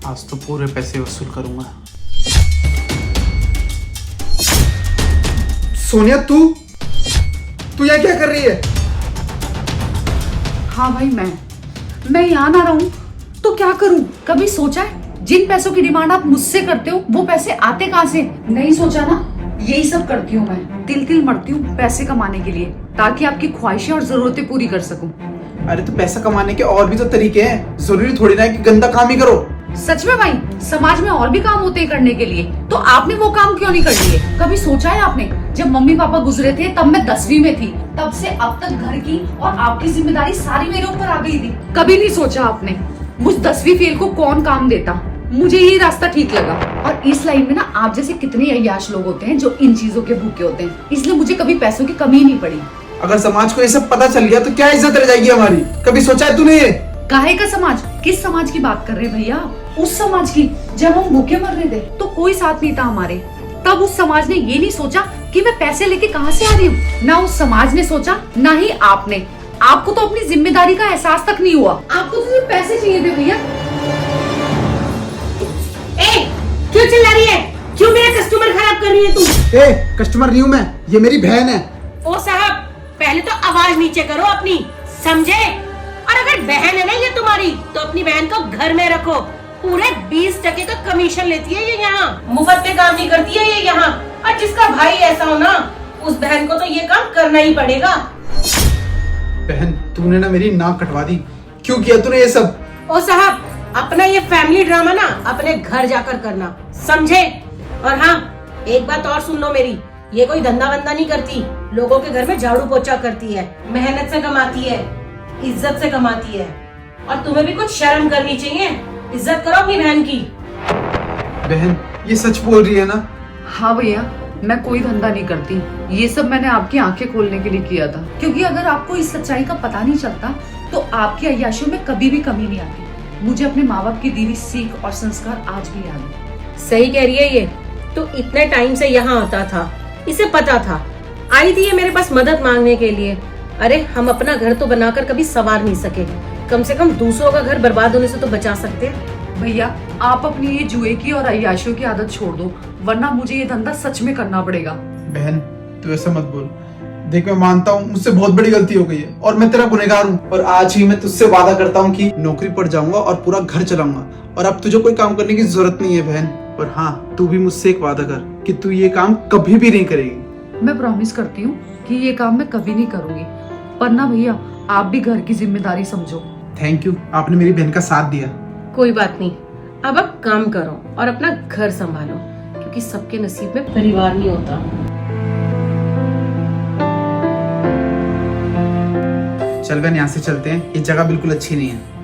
आज तो पूरे पैसे वसूल करूंगा। सोनिया, तू यहाँ क्या कर रही है? हाँ भाई, मैं यहाँ ना रहूं तो क्या करूं? कभी सोचा है जिन पैसों की डिमांड आप मुझसे करते हो वो पैसे आते कहाँ से? नहीं सोचा ना। यही सब करती हूँ मैं, तिल तिल मरती हूँ पैसे कमाने के लिए, ताकि आपकी ख्वाहिशें और जरूरतें पूरी कर सकूं। अरे तो पैसा कमाने के और भी तो तरीके हैं, जरूरी थोड़ी ना है कि गंदा काम ही करो। सच में भाई, समाज में और भी काम होते हैं करने के लिए, तो आपने वो काम क्यों नहीं कर लिए? कभी सोचा है आपने, जब मम्मी पापा गुजरे थे तब मैं 10वीं में थी, तब से अब तक घर की और आपकी जिम्मेदारी सारी मेरे ऊपर आ गई थी। कभी नहीं सोचा आपने मुझ 10वीं फेल को कौन काम देता? मुझे यही रास्ता ठीक लगा। और इस लाइन में ना आप जैसे कितने अय्याश लोग होते हैं जो इन चीजों के भूखे होते हैं, इसलिए मुझे कभी पैसों की कमी नहीं पड़ी। अगर समाज को ये सब पता चल गया तो क्या इज्जत रह जाएगी हमारी? कभी सोचा है तूने ये? काहे का समाज? किस समाज की बात कर रहे हैं भैया? उस समाज की जब हम भूखे मर रहे थे तो कोई साथ नहीं था हमारे, तब उस समाज ने ये नहीं सोचा कि मैं पैसे लेके कहाँ से आ रही हूँ। ना उस समाज ने सोचा, ना ही आपने। आपको तो अपनी जिम्मेदारी का एहसास तक नहीं हुआ। आपको तो सिर्फ पैसे चाहिए थे भैया। क्यों चिल्ला रही है? क्यों मेरा कस्टमर खराब कर रही है तू? कस्टमर नहीं हूँ मैं, ये मेरी बहन है। ओ साहब, पहले तो आवाज नीचे करो अपनी, समझे? और अगर बहन है ना ये तुम्हारी, तो अपनी बहन को घर में रखो। पूरे 20% का कमीशन लेती है ये यहाँ, मुफ्त में काम नहीं करती है ये यहाँ। और जिसका भाई ऐसा हो ना, उस बहन को तो ये काम करना ही पड़ेगा। बहन, तूने ना मेरी नाक कटवा दी। क्यों किया तूने ये सब? ओ साहब, अपना ये फैमिली ड्रामा ना अपने घर जाकर करना, समझे? और हाँ, एक बात और सुन लो मेरी, ये कोई धंधा वंदा नहीं करती, लोगों के घर में झाड़ू पोछा करती है, मेहनत से कमाती है, इज्जत से कमाती है। और तुम्हें भी कुछ शर्म करनी चाहिए, इज्जत करो अपनी बहन की। बहन, ये सच बोल रही है ना? हाँ भैया, मैं कोई धंधा नहीं करती, ये सब मैंने आपकी आंखें खोलने के लिए किया था। क्योंकि अगर आपको इस सच्चाई का पता नहीं चलता तो आपकी अय्याशियों में कभी भी कमी नहीं आती। मुझे अपने माँ बाप की दी हुई सीख और संस्कार आज भी याद है। सही कह रही है ये, तो इतने टाइम से यहाँ आता था, इसे पता था। आई थी ये मेरे पास मदद मांगने के लिए। अरे हम अपना घर तो बनाकर कभी संवार नहीं सके, कम से कम दूसरों का घर बर्बाद होने से तो बचा सकते हैं। भैया, आप अपनी ये जुए की और अय्याशियों की आदत छोड़ दो, वरना मुझे ये धंधा सच में करना पड़ेगा। बहन, तू ऐसा मत बोल। देख, मैं मानता हूँ मुझसे बहुत बड़ी गलती हो गई है और मैं तेरा गुनहगार हूँ। और आज ही मैं तुझसे वादा करता हूँ कि नौकरी पर जाऊंगा और पूरा घर चलाऊंगा, और अब तुझे कोई काम करने की जरूरत नहीं है बहन। और हाँ, तू भी मुझसे एक वादा कर कि तू ये काम कभी भी नहीं करेगी। मैं प्रॉमिस करती हूँ कि ये काम मैं कभी नहीं करूंगी। पर ना भैया, आप भी घर की जिम्मेदारी समझो। थैंक यू, आपने मेरी बहन का साथ दिया। कोई बात नहीं, अब आप काम करो और अपना घर संभालो, क्योंकि सबके नसीब में परिवार नहीं होता। चल बहन, यहाँ से चलते हैं, ये जगह बिल्कुल अच्छी नहीं है।